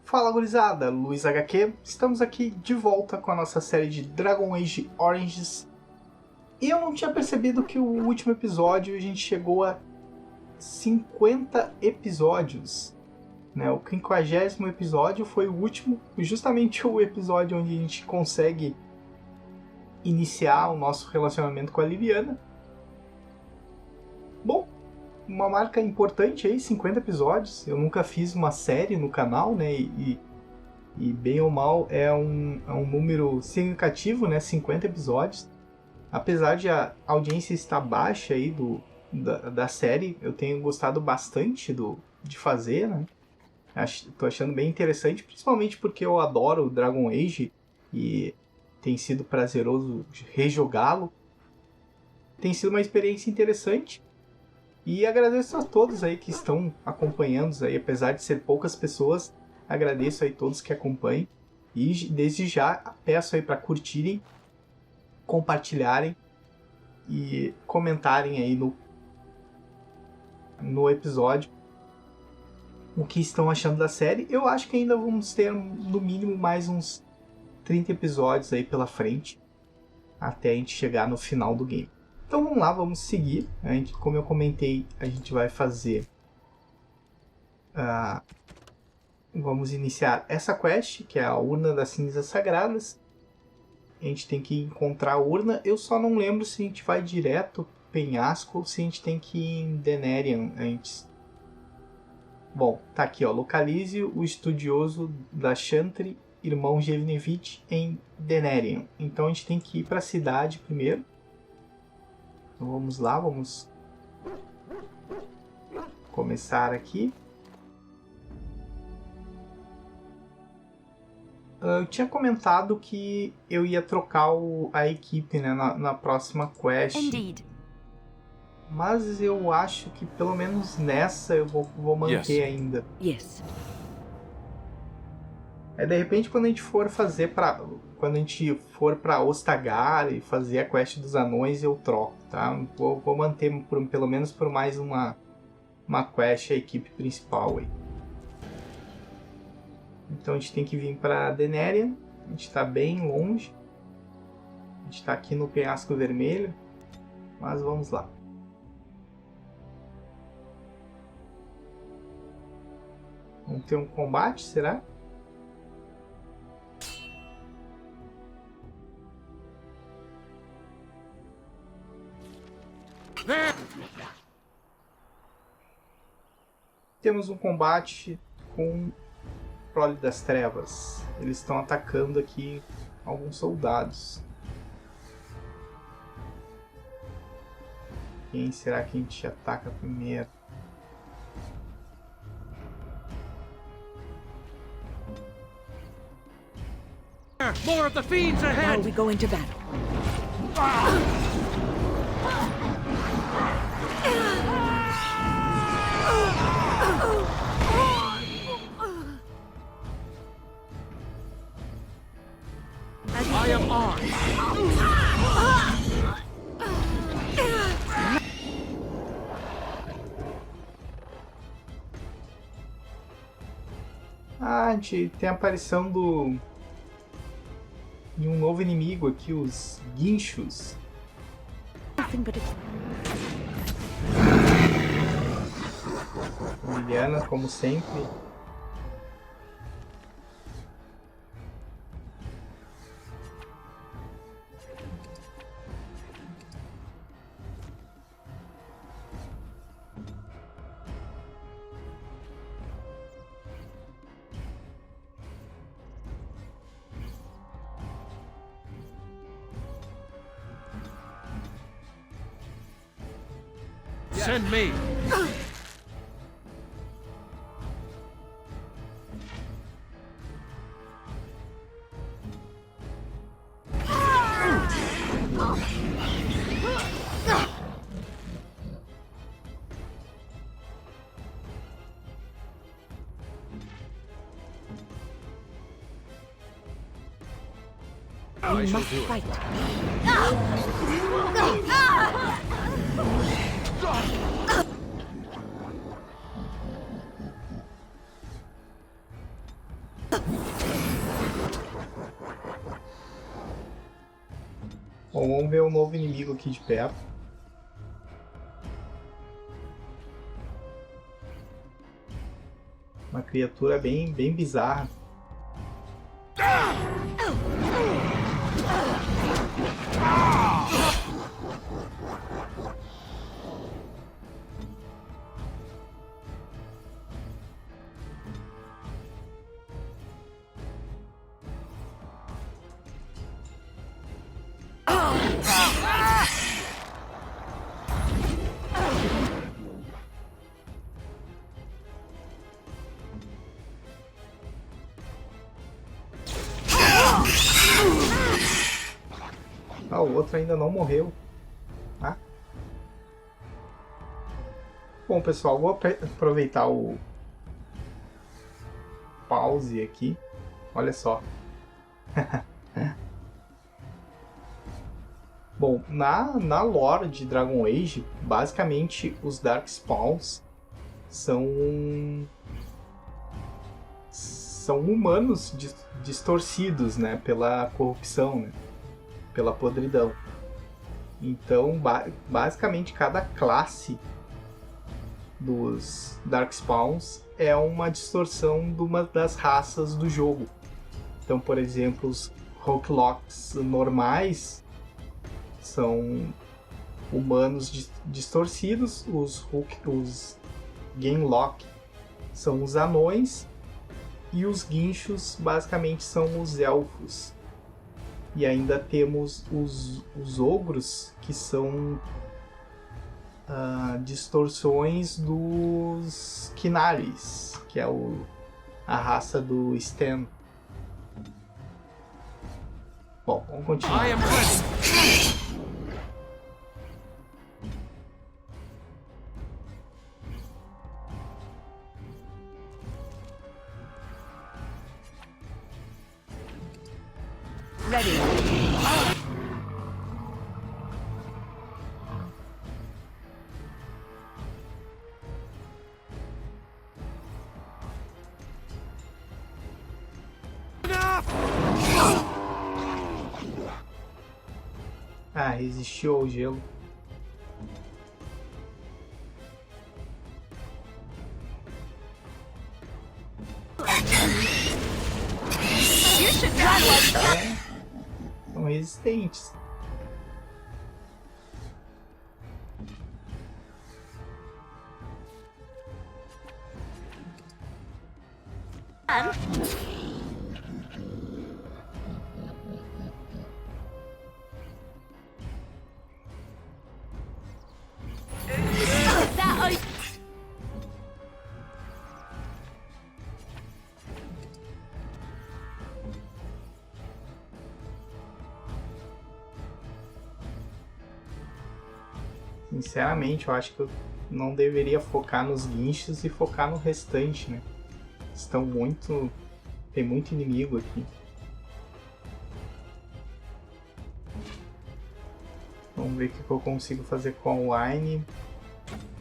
Fala gurizada, Luiz HQ, estamos aqui de volta com a nossa série de Dragon Age Origins. E eu não tinha percebido que o último episódio a gente chegou a 50 episódios. Né? O 50º episódio foi o último, justamente o episódio onde a gente consegue iniciar o nosso relacionamento com a Liviana. Bom, uma marca importante aí, 50 episódios. Eu nunca fiz uma série no canal, né? E bem ou mal é um número significativo, né? 50 episódios. Apesar de a audiência estar baixa aí da série, eu tenho gostado bastante de fazer, né? Tô achando bem interessante, principalmente porque eu adoro o Dragon Age e tem sido prazeroso rejogá-lo. Tem sido uma experiência interessante. E agradeço a todos aí que estão acompanhando aí, apesar de ser poucas pessoas, agradeço aí todos que acompanham. E desde já peço aí para curtirem, compartilharem e comentarem aí no episódio o que estão achando da série. Eu acho que ainda vamos ter no mínimo mais uns 30 episódios aí pela frente, até a gente chegar no final do game. Então vamos lá, vamos seguir. Como eu comentei, a gente vai fazer... vamos iniciar essa quest, que é a Urna das Cinzas Sagradas. A gente tem que encontrar a urna. Eu só não lembro se a gente vai direto pro penhasco ou se a gente tem que ir em Denerim antes. Bom, tá aqui, ó. Localize o estudioso da Chantry, irmão Gevnevich, em Denerim. Então a gente tem que ir para a cidade primeiro. Então vamos lá, vamos começar aqui. Eu tinha comentado que eu ia trocar a equipe, né, na próxima quest. Indeed. Mas eu acho que pelo menos nessa eu vou manter ainda. Yes. De repente quando a gente for para Ostagar e fazer a quest dos anões, eu troco, tá? Vou manter pelo menos por mais uma quest a equipe principal aí. Então a gente tem que vir para Denerim. A gente está bem longe. A gente está aqui no penhasco vermelho. Mas vamos lá. Vamos ter um combate, será? Temos um combate com Prole das Trevas. Eles estão atacando aqui alguns soldados. Quem será que a gente ataca primeiro? More of the fiends ahead. Now we go into battle. I am armed. A gente tem a aparição de um novo inimigo aqui, os guinchos. Liliana, como sempre. Send me. We must fight. Bom, vamos ver o novo inimigo aqui de perto. Uma criatura bem bizarra. Ah, o outro ainda não morreu. Ah. Bom, pessoal, vou aproveitar o pause aqui. Olha só. Bom, na lore de Dragon Age, basicamente os Darkspawns são humanos distorcidos, né, pela corrupção, né, pela podridão. Então, basicamente, cada classe dos Darkspawns é uma distorção de uma das raças do jogo. Então, por exemplo, os Roguelocks normais são humanos distorcidos, os Gamelock são os anões e os guinchos basicamente são os elfos. E ainda temos os ogros, que são distorções dos Qinaris, que é a raça do Stan. Bom, vamos continuar. Ready. Ah, resistiu ao gelo. São resistentes. Sinceramente, eu acho que eu não deveria focar nos guinchos e focar no restante, né? Tem muito inimigo aqui. Vamos ver o que eu consigo fazer com a Wine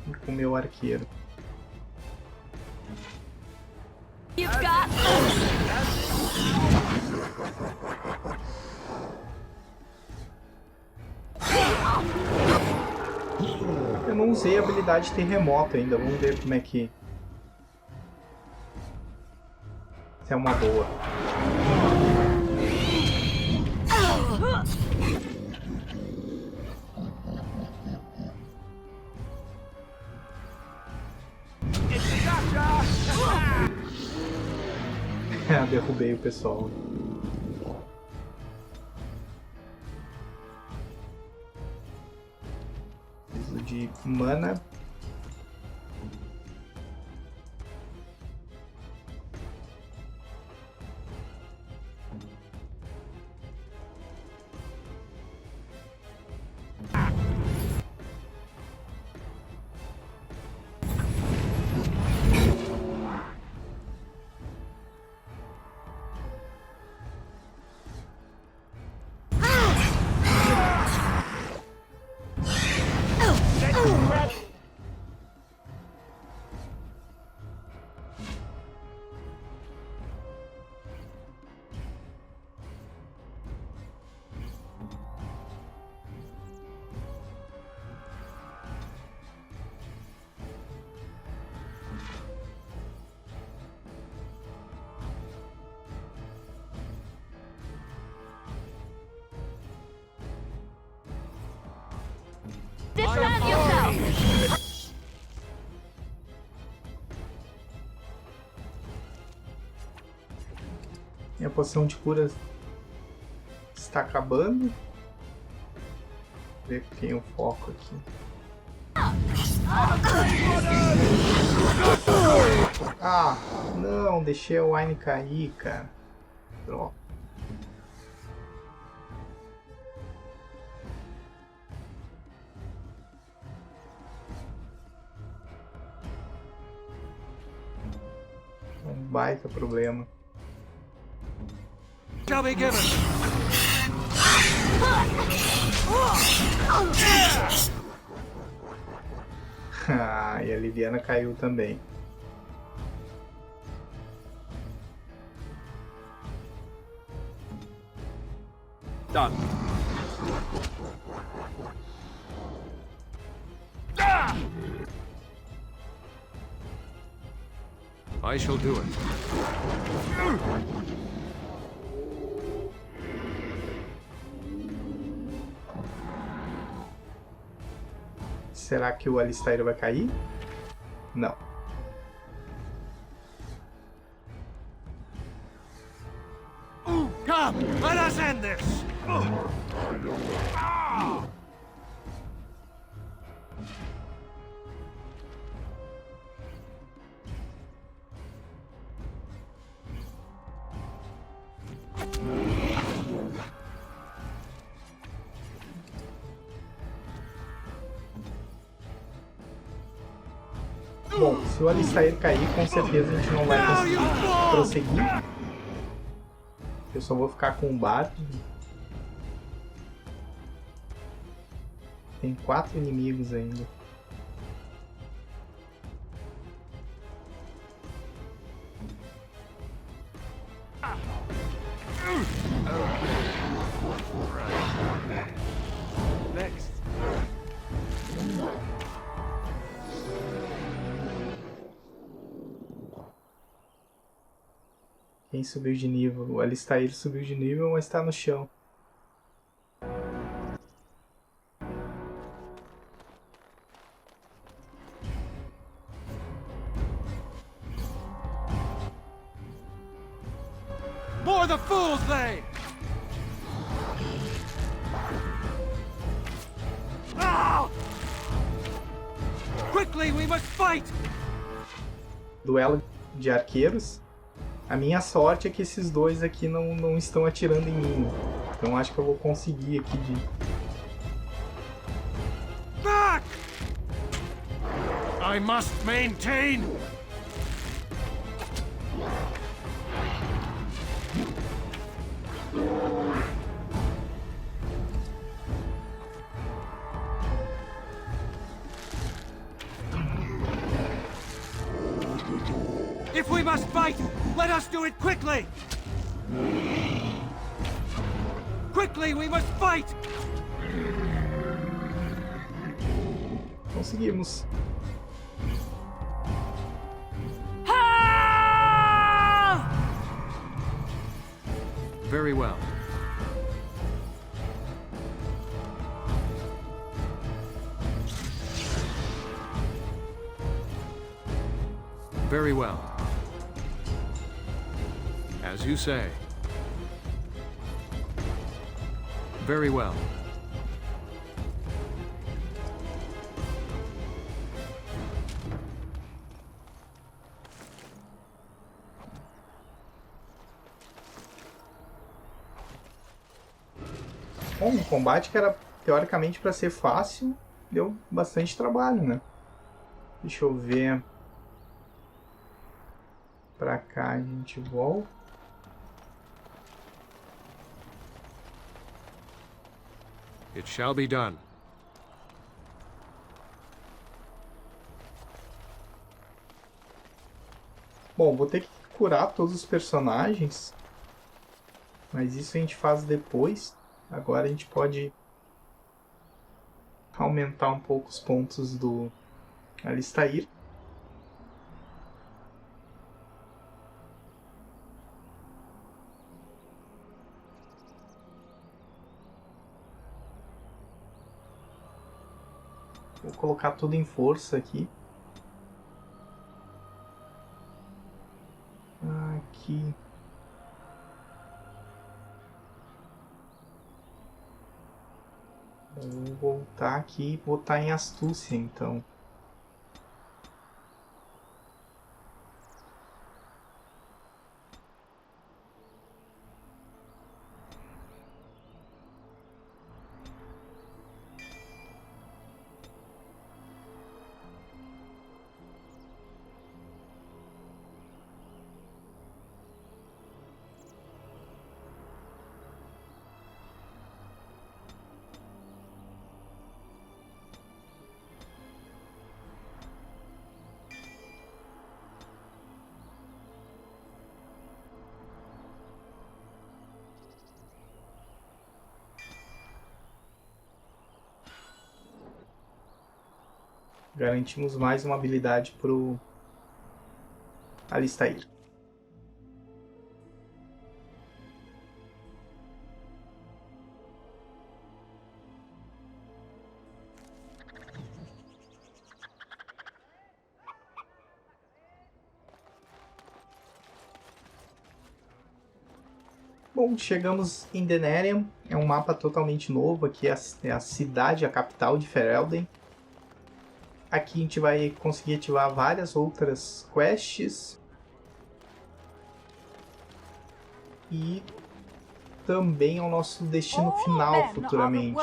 e com o meu arqueiro. Eu não usei a habilidade terremoto ainda, vamos ver como é que... se é uma boa. Derrubei o pessoal. Preciso de mana. poção de cura está acabando. Ver que tem o foco aqui. Ah, não, deixei a wine cair, cara. Droga. Um baita problema. Shall be given. Ah, e a Liviana caiu também. Done. I shall do it. Será que o Alistair vai cair? Não. Come, let us end this. Bom, se o Alistair cair, com certeza a gente não vai conseguir prosseguir. Eu só vou ficar com o bar. Tem 4 inimigos ainda. Next. Quem subiu de nível? O Alistair subiu de nível, mas está no chão. More the fools, they! Ah! Quickly, we must fight! Duelo de arqueiros. A minha sorte é que esses dois aqui não estão atirando em mim. Então acho que eu vou conseguir aqui de... Back! I must maintain! If we must fight, let us do it quickly! Quickly, we must fight! Conseguimos. Very well. Very well. As you say. Very well. Bom, um combate que era teoricamente para ser fácil, deu bastante trabalho, né? Deixa eu ver. Pra cá a gente volta. It shall be done. Bom, vou ter que curar todos os personagens. Mas isso a gente faz depois. Agora a gente pode aumentar um pouco os pontos do Alistair. Vou colocar tudo em força aqui. Aqui. Vou voltar aqui e botar em astúcia, então. Garantimos mais uma habilidade pro Alistair. Bom, chegamos em Denerim. É um mapa totalmente novo. Aqui é a cidade, a capital de Ferelden. Aqui a gente vai conseguir ativar várias outras quests. E também é o nosso destino final futuramente.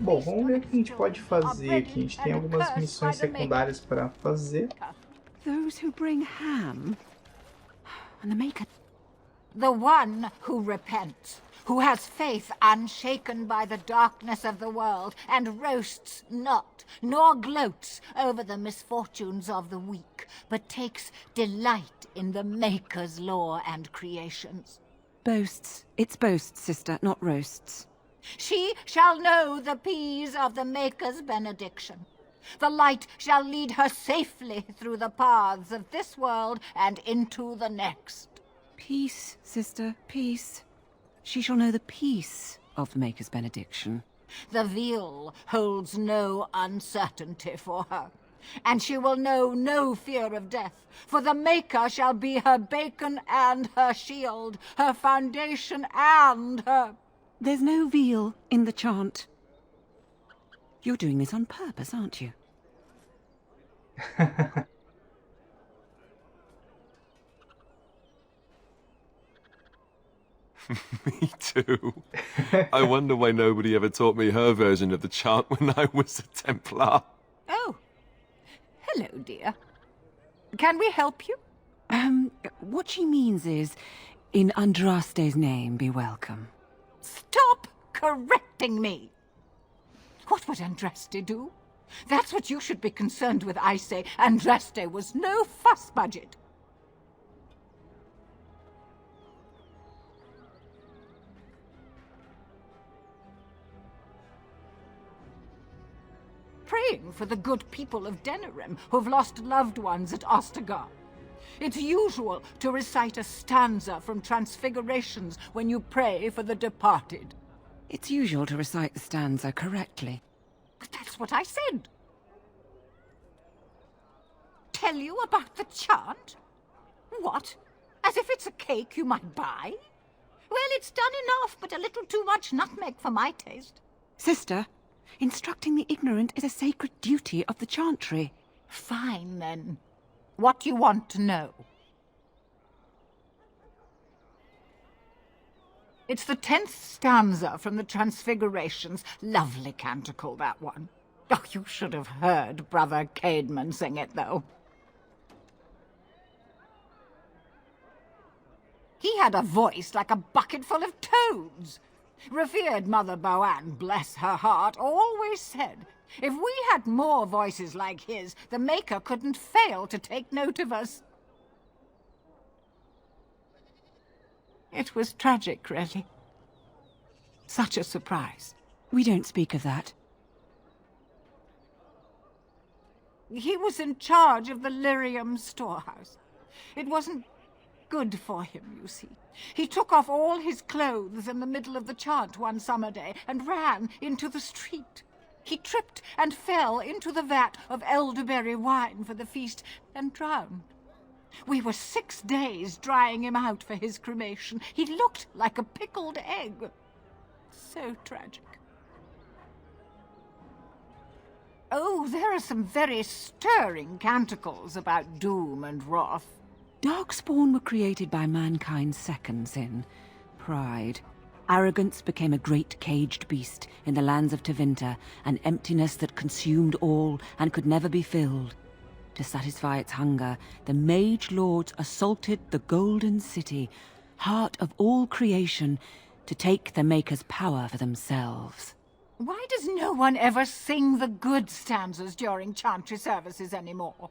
Bom, vamos ver o que a gente pode fazer aqui. A gente tem algumas missões secundárias para fazer. Those who bring ham and the maker. The one who repents, who has faith unshaken by the darkness of the world, and roasts not, nor gloats over the misfortunes of the weak, but takes delight in the Maker's law and creations. Boasts. It's boasts, sister, not roasts. She shall know the peace of the Maker's benediction. The light shall lead her safely through the paths of this world and into the next. Peace, sister, peace. She shall know the peace of the Maker's benediction. The veil holds no uncertainty for her, and she will know no fear of death, for the Maker shall be her beacon and her shield, her foundation and her... There's no veal in the chant. You're doing this on purpose, aren't you? Me too. I wonder why nobody ever taught me her version of the chant when I was a Templar. Oh. Hello, dear. Can we help you? What she means is, in Andraste's name, be welcome. Stop correcting me! What would Andraste do? That's what you should be concerned with, I say. Andraste was no fuss budget. Praying for the good people of Denerim who've lost loved ones at Ostagar. It's usual to recite a stanza from Transfigurations when you pray for the departed. It's usual to recite the stanza correctly. But that's what I said. Tell you about the chant? What? As if it's a cake you might buy? Well, it's done enough, but a little too much nutmeg for my taste. Sister, instructing the ignorant is a sacred duty of the chantry. Fine, then. What do you want to know? It's the 10th stanza from the Transfigurations. Lovely canticle, that one. Oh, you should have heard Brother Caedmon sing it, though. He had a voice like a bucket full of toads. Revered Mother Boann, bless her heart, always said, if we had more voices like his, the Maker couldn't fail to take note of us. It was tragic, really. Such a surprise. We don't speak of that. He was in charge of the lyrium storehouse. It wasn't good for him, you see. He took off all his clothes in the middle of the chant one summer day and ran into the street. He tripped and fell into the vat of elderberry wine for the feast and drowned. We were 6 days drying him out for his cremation. He looked like a pickled egg. So tragic. Oh, there are some very stirring canticles about doom and wrath. Darkspawn were created by mankind's second sin, pride. Arrogance became a great caged beast in the lands of Tevinter, an emptiness that consumed all and could never be filled. To satisfy its hunger, the mage lords assaulted the Golden City, heart of all creation, to take the Maker's power for themselves. Why does no one ever sing the good stanzas during chantry services anymore?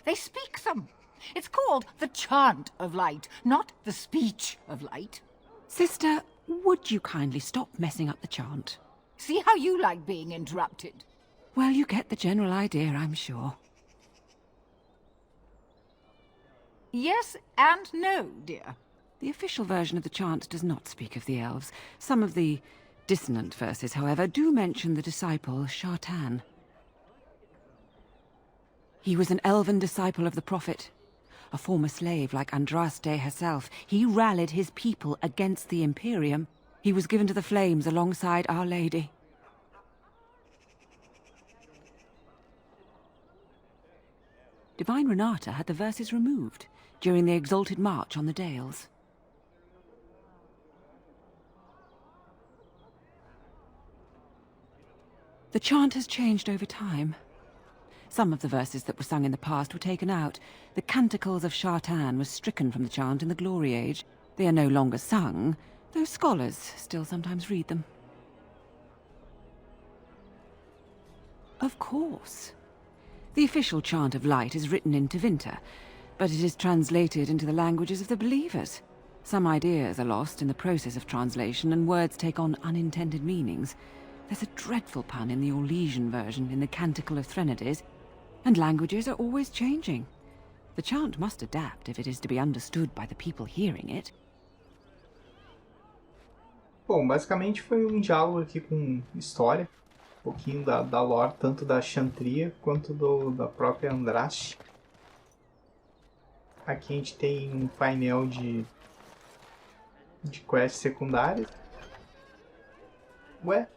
They speak them. It's called the chant of light, not the speech of light. Sister, would you kindly stop messing up the chant? See how you like being interrupted. Well, you get the general idea, I'm sure. Yes and no, dear. The official version of the chant does not speak of the elves. Some of the dissonant verses, however, do mention the disciple Shartan. He was an elven disciple of the prophet. A former slave like Andraste herself, he rallied his people against the Imperium. He was given to the flames alongside Our Lady. Divine Renata had the verses removed during the exalted march on the Dales. The chant has changed over time. Some of the verses that were sung in the past were taken out. The Canticles of Shartan was stricken from the chant in the Glory Age. They are no longer sung, though scholars still sometimes read them. Of course. The official chant of light is written in Tevinter, but it is translated into the languages of the believers. Some ideas are lost in the process of translation, and words take on unintended meanings. There's a dreadful pun in the Orlesian version in the Canticle of Threnodies, and languages are always changing. The chant must adapt if it is to be understood by the people hearing it. Bom, basicamente foi um diálogo aqui com história, um pouquinho da lore, tanto da Chantria quanto da própria Andraste. Aqui a gente tem um painel de quests secundárias. Ué?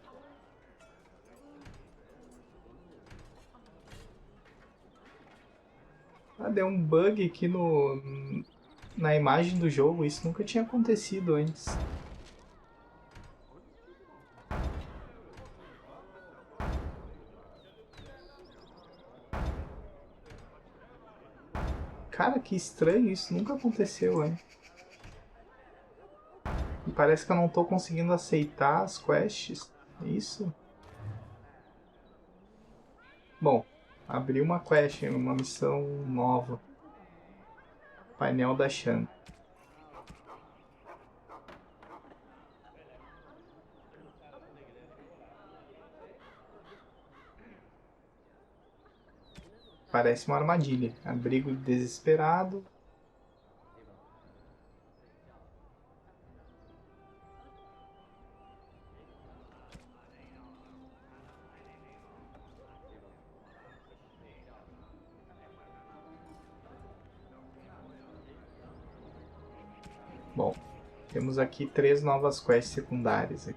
Ah, deu um bug aqui na imagem do jogo. Isso nunca tinha acontecido antes. Cara, que estranho, isso nunca aconteceu, hein? E parece que eu não tô conseguindo aceitar as quests. É isso? Bom, abri uma quest, uma missão nova. Painel da Shan. Parece uma armadilha. Abrigo desesperado. Bom, temos aqui 3 novas quests secundárias.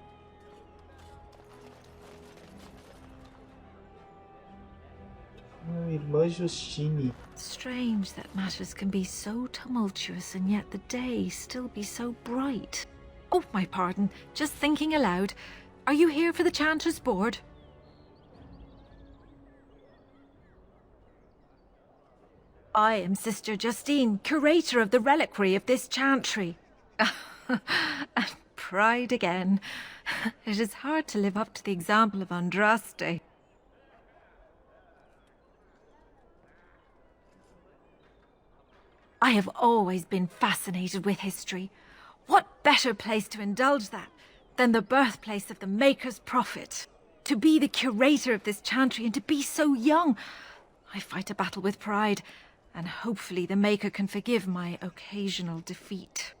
Irmã Justine. Strange that matters can be so tumultuous and yet the day still be so bright. Oh, my pardon. Just thinking aloud. Are you here for the Chanter's Board? I am Sister Justine, curator of the reliquary of this chantry. And pride again. It is hard to live up to the example of Andraste. I have always been fascinated with history. What better place to indulge that than the birthplace of the Maker's prophet? To be the curator of this chantry and to be so young. I fight a battle with pride, and hopefully the Maker can forgive my occasional defeat.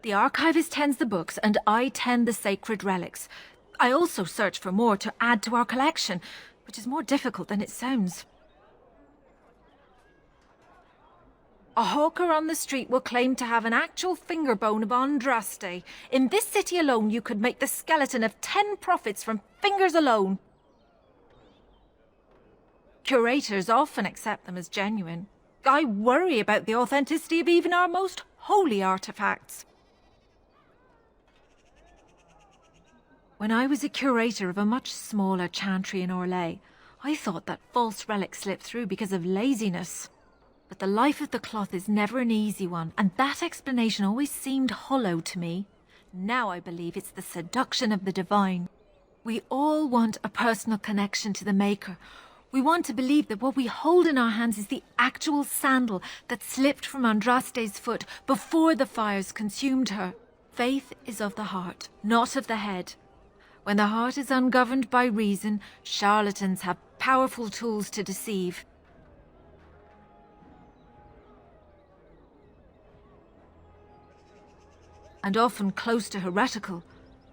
The archivist tends the books, and I tend the sacred relics. I also search for more to add to our collection, which is more difficult than it sounds. A hawker on the street will claim to have an actual finger bone of Andraste. In this city alone, you could make the skeleton of 10 prophets from fingers alone. Curators often accept them as genuine. I worry about the authenticity of even our most holy artifacts. When I was a curator of a much smaller chantry in Orlais, I thought that false relics slipped through because of laziness. But the life of the cloth is never an easy one, and that explanation always seemed hollow to me. Now I believe it's the seduction of the divine. We all want a personal connection to the Maker. We want to believe that what we hold in our hands is the actual sandal that slipped from Andraste's foot before the fires consumed her. Faith is of the heart, not of the head. When the heart is ungoverned by reason, charlatans have powerful tools to deceive. And often close to heretical.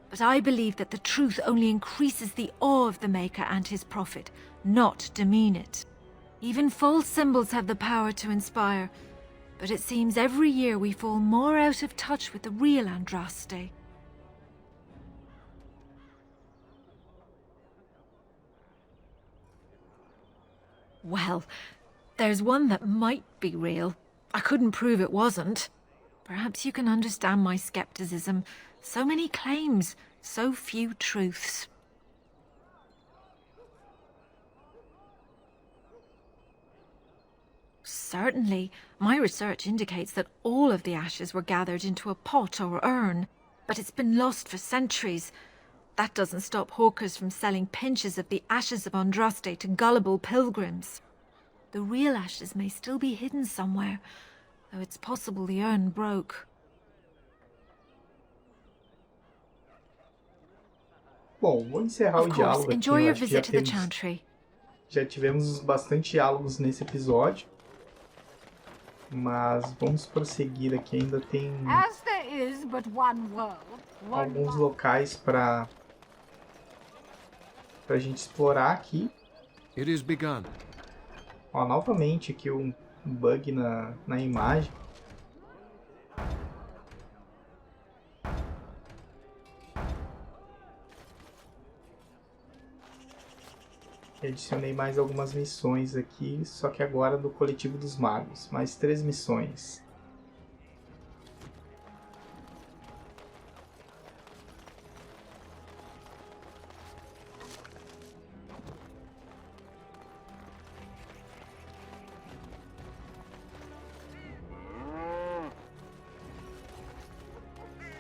But I believe that the truth only increases the awe of the Maker and his prophet, not demean it. Even false symbols have the power to inspire, but it seems every year we fall more out of touch with the real Andraste. Well, there's one that might be real. I couldn't prove it wasn't. Perhaps you can understand my skepticism. So many claims, so few truths. Certainly, my research indicates that all of the ashes were gathered into a pot or urn, but it's been lost for centuries. That doesn't stop hawkers from selling pinches of the ashes of Andraste to gullible pilgrims. The real ashes may still be hidden somewhere, though it's possible the urn broke. Bom, vou encerrar o diálogo aqui. Enjoy your visit to the chantry. Já tivemos bastante diálogos nesse episódio, mas vamos prosseguir aqui. Ainda tem As there is but one world, alguns locais para a gente explorar aqui. It is begun. Ó, novamente aqui um bug na imagem. Adicionei mais algumas missões aqui, só que agora do Coletivo dos Magos. Mais 3 missões.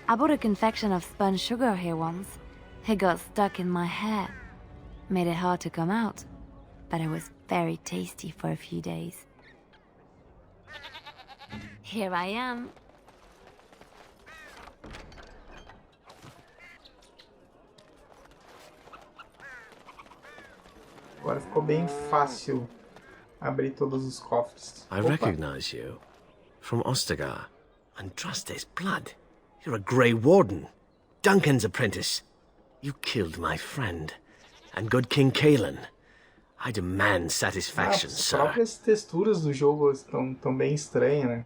I bought a confection of spun sugar here once. It got stuck in my hair. Made it hard to come out, but it was very tasty for a few days. Here I am. Agora ficou bem fácil abrir todos os cofres. I recognize you. From Ostagar. Andraste's blood. You're a Grey Warden. Duncan's apprentice. You killed my friend. And good King Kaelin. I demand satisfaction, As sir. próprias texturas do jogo estão bem estranhas, né?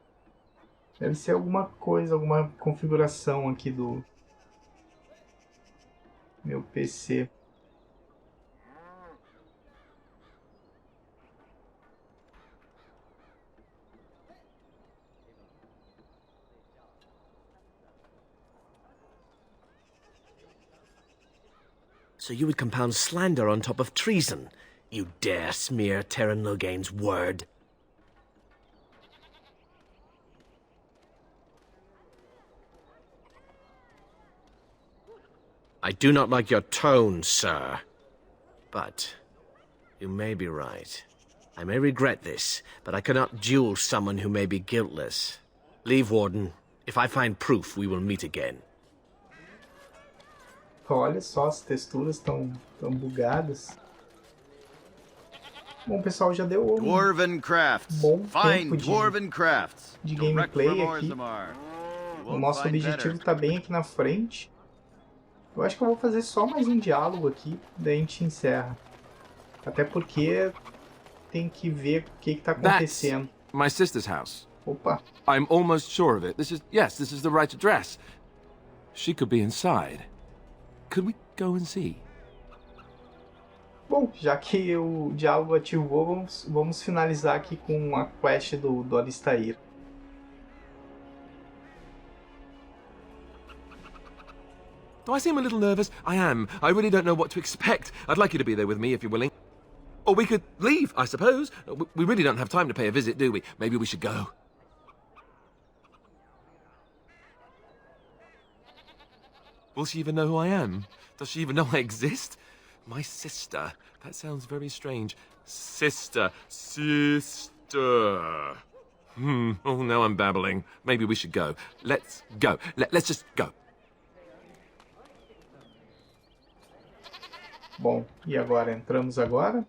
Deve ser alguma coisa, alguma configuração aqui do meu PC. So you would compound slander on top of treason? You dare smear Terran Loghain's word? I do not like your tone, sir. But you may be right. I may regret this, but I cannot duel someone who may be guiltless. Leave, Warden. If I find proof, we will meet again. Olha só, as texturas estão bugadas. Bom, pessoal, já deu Dwarven crafts. Bom Fine tempo dwarven crafts. de Direct gameplay from aqui. Orzammar. You O won't nosso find objetivo better. está bem aqui na frente. Eu acho que eu vou fazer só mais um diálogo aqui, daí a gente encerra. Até porque tem que ver o que está That's acontecendo. my sister's house. Opa. I'm almost sure of it. This is the right address. She could be inside. Could we go and see? Bom, já que o diálogo ativou, vamos finalizar aqui com a quest do Alistair. Do I seem a little nervous? I am. I really don't know what to expect. I'd like you to be there with me if you're willing. Or we could leave, I suppose. We really don't have time to pay a visit, do we? Maybe we should go. Will she even know who I am? Does she even know I exist? My sister. That sounds very strange. Sister. Oh, now I'm babbling. Maybe we should go. Let's go. Let's just go. Bom, e agora? Entramos agora?